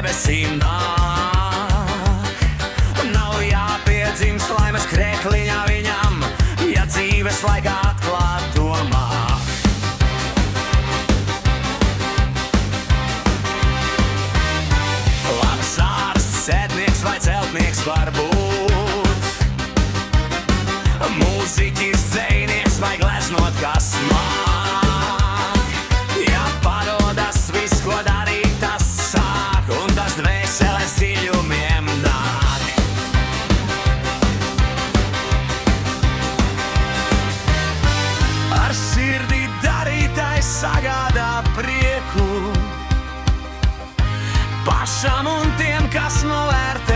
debesīm nāk. Nav jāpiedzimst laimes krēkliņā viņam, ja dzīves laikā atklāt to māk. Labs ārsts, sētnieks vai celtnieks var būt, mūziķis, dzejnieks vai gleznot kas māk. Ja parodas viss, ko darīt, tas sāk, un tas dvēseles dziļumiem nāk. Ar sirdi darītais sagādā prieku pašam un tiem, kas novērt